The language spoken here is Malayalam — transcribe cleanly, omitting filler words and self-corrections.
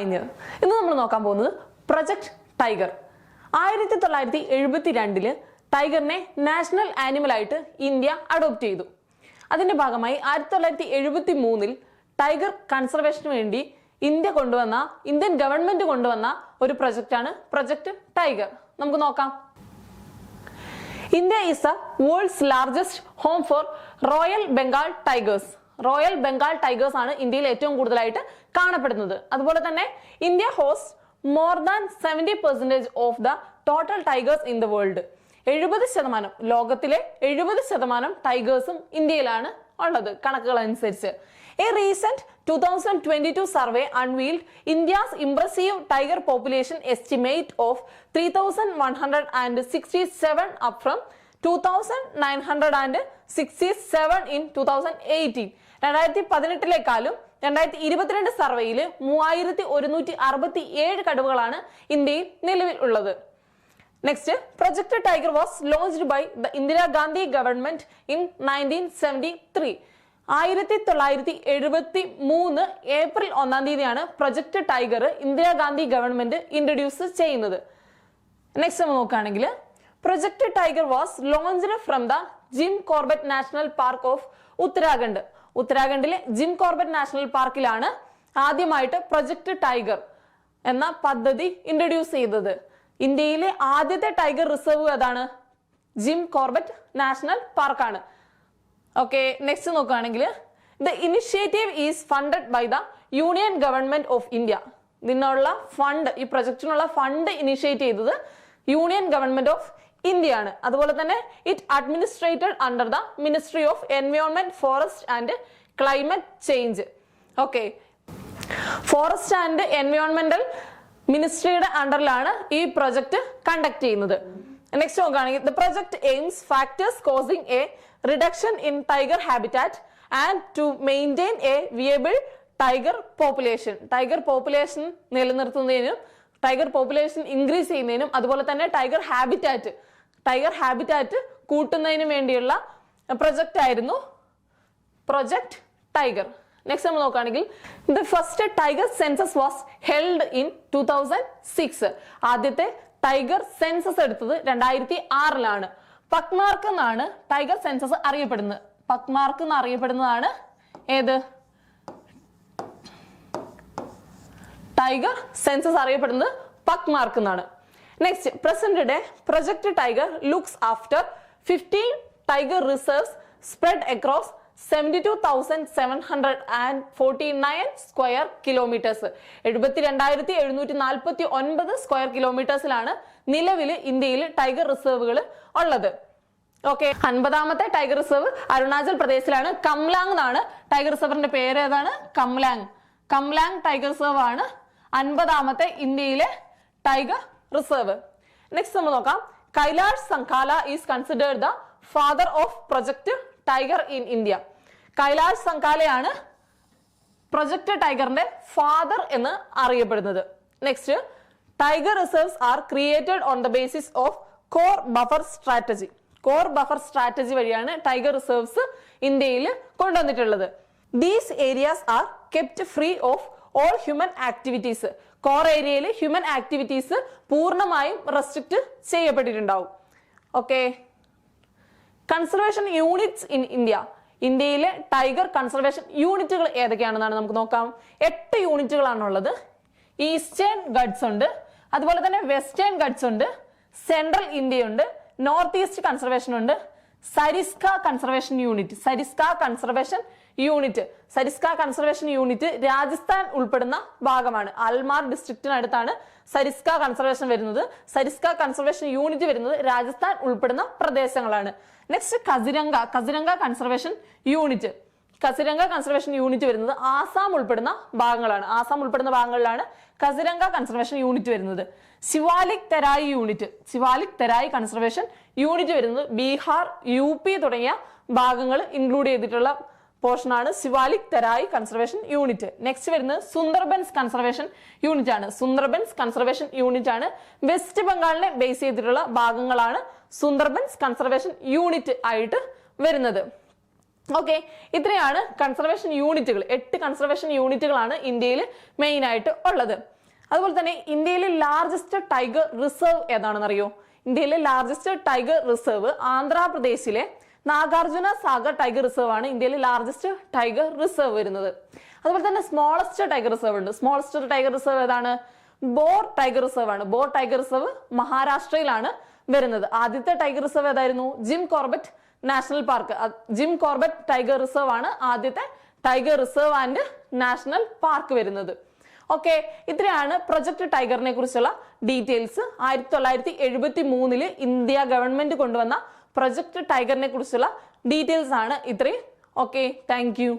കഴിഞ്ഞത്. ഇന്ന് നമ്മൾ നോക്കാൻ പോകുന്നത് പ്രൊജക്ട് ടൈഗർ. 1972 ടൈഗറിനെ നാഷണൽ ആനിമൽ ആയിട്ട് ഇന്ത്യ അഡോപ്റ്റ് ചെയ്തു. അതിന്റെ ഭാഗമായി 1973 ടൈഗർ കൺസർവേഷന് വേണ്ടി ഇന്ത്യൻ ഗവൺമെന്റ് കൊണ്ടുവന്ന ഒരു പ്രൊജക്റ്റാണ് പ്രൊജക്ട് ടൈഗർ. നമുക്ക് നോക്കാം. India is the world's largest home for royal Bengal tigers. Royal Bengal tigers ആണ് ഇന്ത്യയിൽ ഏറ്റവും കൂടുതലായിട്ട് കാണപ്പെടുന്നത്. അതുപോലെ തന്നെ India host more than 70% of the total tigers in the world. 70%, ലോകത്തിലെ 70% ടൈഗേഴ്സും ഇന്ത്യയിലാണ് ഉള്ളത് കണക്കുകൾ അനുസരിച്ച്. A recent 2022 survey unveiled India's impressive tiger population estimate of 3,167 up from 2,967 in 2018. 2018 2022 സർവേയിൽ 3167 കടുവകളാണ് ഇന്ത്യയിൽ നിലവിൽ ഉള്ളത്. Next, project tiger was launched by the Indira Gandhi government in 1973. 1973 April 1 തീയതിയാണ് project tiger Indira Gandhi government introduce ചെയ്യുന്നത്. നെക്സ്റ്റ് നമ്മൾ നോക്കുകയാണെങ്കിൽ project tiger was launched from the gym Corbett national park of Uttarakhand. ഉത്തരാഖണ്ഡിലെ ജിം കോർബറ്റ് നാഷണൽ പാർക്കിലാണ് ആദ്യമായിട്ട് പ്രൊജക്ട് ടൈഗർ എന്ന പദ്ധതി ഇൻട്രൊഡ്യൂസ് ചെയ്തത്. ഇന്ത്യയിലെ ആദ്യത്തെ ടൈഗർ റിസർവ് ഏതാണ്? ജിം കോർബറ്റ് നാഷണൽ പാർക്കാണ്. ഓക്കെ, നെക്സ്റ്റ് നോക്കുകയാണെങ്കിൽ the initiative is funded by the union government of India. ഇതിനുള്ള ഫണ്ട്, ഈ പ്രൊജക്ടിനുള്ള ഫണ്ട് ഇനിഷ്യേറ്റ് ചെയ്തത് യൂണിയൻ ഗവൺമെന്റ് ഓഫ് ഇന്ത്യ ആണ്. അതുപോലെ തന്നെ it administrated under the ministry of environment, forest and climate change. Okay, forest and എൻവയോൺമെന്റൽ മിനിസ്ട്രിയുടെ അണ്ടറിലാണ് ഈ പ്രൊജക്ട് കണ്ടക്ട് ചെയ്യുന്നത്. നെക്സ്റ്റ് നോക്കുകയാണെങ്കിൽ the project aims factors causing a reduction in tiger habitat and to maintain a viable tiger population. Tiger population നിലനിർത്തുന്നതിനും ടൈഗർ പോപ്പുലേഷൻ ഇൻക്രീസ് ചെയ്യുന്നതിനും അതുപോലെ തന്നെ ടൈഗർ ഹാബിറ്റാറ്റ് കൂട്ടുന്നതിനും വേണ്ടിയുള്ള പ്രൊജക്റ്റ് ആയിരുന്നു പ്രൊജക്ട് ടൈഗർ. നെക്സ്റ്റ് നമ്മൾ നോക്കുകയാണെങ്കിൽ the first tiger census was held in 2006. ആദ്യത്തെ ടൈഗർ സെൻസസ് എടുത്തത് 2006 പക്മാർക്ക് എന്നാണ് ടൈഗർ സെൻസസ് അറിയപ്പെടുന്നത്. പക്മാർക്ക് എന്ന് അറിയപ്പെടുന്നതാണ് ഏത് ടൈഗർ സെൻസസ് അറിയപ്പെടുന്നത് പക്മാർക്ക് എന്നാണ്. Next, present day project tiger looks after 15 tiger reserves spread across 72,749 square kilometres. 72,749 square കിലോമീറ്റേഴ്സിലാണ് നിലവിൽ ഇന്ത്യയിൽ ടൈഗർ റിസർവുകൾ ഉള്ളത്. ഓക്കെ, 50ാമത്തെ ടൈഗർ റിസർവ് അരുണാചൽ പ്രദേശിലാണ്. കംലാങ് എന്നാണ് ടൈഗർ റിസർവിന്റെ പേര്. ഏതാണ്? കംലാങ് ടൈഗർ റിസർവ് ആണ് 50ാമത്തെ ഇന്ത്യയിലെ ടൈഗർ റിസർവ്. നെക്സ്റ്റ് നമ്മൾ നോക്കാം. Kailash Sankhala is considered the father of project tiger in India. Kailash സംഘാലയാണ് പ്രൊജക്ട് ടൈഗറിന്റെ ഫാദർ എന്ന് അറിയപ്പെടുന്നത്. Next, tiger reserves are created on the basis of core buffer strategy. Core buffer strategy വഴിയാണ് ടൈഗർ റിസർവ്സ് ഇന്ത്യയിൽ കൊണ്ടുവന്നിട്ടുള്ളത്. These areas are kept free of all human activities. Core ഏരിയയിൽ ഹ്യൂമൻ ആക്ടിവിറ്റീസ് പൂർണ്ണമായും റെസ്ട്രിക്ട് ചെയ്യപ്പെട്ടിട്ടുണ്ടാവും. Okay, conservation units in India. ഇന്ത്യയിലെ ടൈഗർ കൺസർവേഷൻ യൂണിറ്റുകൾ ഏതൊക്കെയാണെന്നാണ് നമുക്ക് നോക്കാം. 8 യൂണിറ്റുകളാണുള്ളത്. ഈസ്റ്റേൺ ഗഡ്സ് ഉണ്ട്, അതുപോലെ തന്നെ വെസ്റ്റേൺ ഗഡ്സ് ഉണ്ട്, സെൻട്രൽ ഇന്ത്യ ഉണ്ട്, നോർത്ത് ഈസ്റ്റ് കൺസർവേഷൻ ഉണ്ട്, സരിസ്ക കൺസർവേഷൻ യൂണിറ്റ് രാജസ്ഥാൻ ഉൾപ്പെടുന്ന ഭാഗമാണ്. ആൽമാർ ഡിസ്ട്രിക്റ്റിനടുത്താണ് സരിസ്ക കൺസർവേഷൻ വരുന്നത്. സരിസ്ക കൺസർവേഷൻ യൂണിറ്റ് വരുന്നത് രാജസ്ഥാൻ ഉൾപ്പെടുന്ന പ്രദേശങ്ങളാണ്. നെക്സ്റ്റ്, കസിരംഗ കൺസർവേഷൻ യൂണിറ്റ് വരുന്നത് ആസാം ഉൾപ്പെടുന്ന ഭാഗങ്ങളിലാണ് കസിരംഗ കൺസർവേഷൻ യൂണിറ്റ് വരുന്നത്. ശിവാലിക് തെരായി കൺസർവേഷൻ യൂണിറ്റ് വരുന്നത് ബീഹാർ, UP തുടങ്ങിയ ഭാഗങ്ങൾ ഇൻക്ലൂഡ് ചെയ്തിട്ടുള്ള പോർഷനാണ് ശിവാലിക് തെരായി കൺസർവേഷൻ യൂണിറ്റ്. നെക്സ്റ്റ് വരുന്നത് സുന്ദർബൻസ് കൺസർവേഷൻ യൂണിറ്റ് ആണ്. വെസ്റ്റ് ബംഗാളിനെ ബേസ് ചെയ്തിട്ടുള്ള ഭാഗങ്ങളാണ് സുന്ദർബൻസ് കൺസർവേഷൻ യൂണിറ്റ് ആയിട്ട് വരുന്നത്. ഓക്കെ, ഇത്രയാണ് കൺസർവേഷൻ യൂണിറ്റുകൾ. 8 കൺസർവേഷൻ യൂണിറ്റുകളാണ് ഇന്ത്യയിൽ മെയിൻ ആയിട്ട് ഉള്ളത്. അതുപോലെ തന്നെ ഇന്ത്യയിലെ ലാർജസ്റ്റ് ടൈഗർ റിസർവ് ഏതാണെന്ന് അറിയോ? ഇന്ത്യയിലെ ലാർജസ്റ്റ് ടൈഗർ റിസർവ് ആന്ധ്രാപ്രദേശിലെ നാഗാർജുന സാഗർ ടൈഗർ റിസർവ് ആണ് ഇന്ത്യയിലെ ലാർജസ്റ്റ് ടൈഗർ റിസർവ് വരുന്നത്. അതുപോലെ തന്നെ സ്മോളസ്റ്റ് ടൈഗർ റിസർവ് ഉണ്ട്. സ്മോളസ്റ്റ് ടൈഗർ റിസർവ് ഏതാണ്? ബോർ ടൈഗർ റിസർവ് ആണ്. ബോർ ടൈഗർ റിസർവ് മഹാരാഷ്ട്രയിലാണ് വരുന്നത്. ആദ്യത്തെ ടൈഗർ റിസർവ് ഏതായിരുന്നു? Gym Corbett national park. Jim Corbett tiger reserve ആണ് ആദ്യത്തെ tiger reserve and national park വരുന്നത്. ഓക്കെ, ഇത്രയാണ് പ്രൊജക്ട് ടൈഗറിനെ കുറിച്ചുള്ള ഡീറ്റെയിൽസ്. 1973 ഇന്ത്യ ഗവൺമെന്റ് കൊണ്ടുവന്ന പ്രൊജക്ട് ടൈഗറിനെ കുറിച്ചുള്ള ഡീറ്റെയിൽസ് ആണ് ഇത്രയും. Okay, thank you.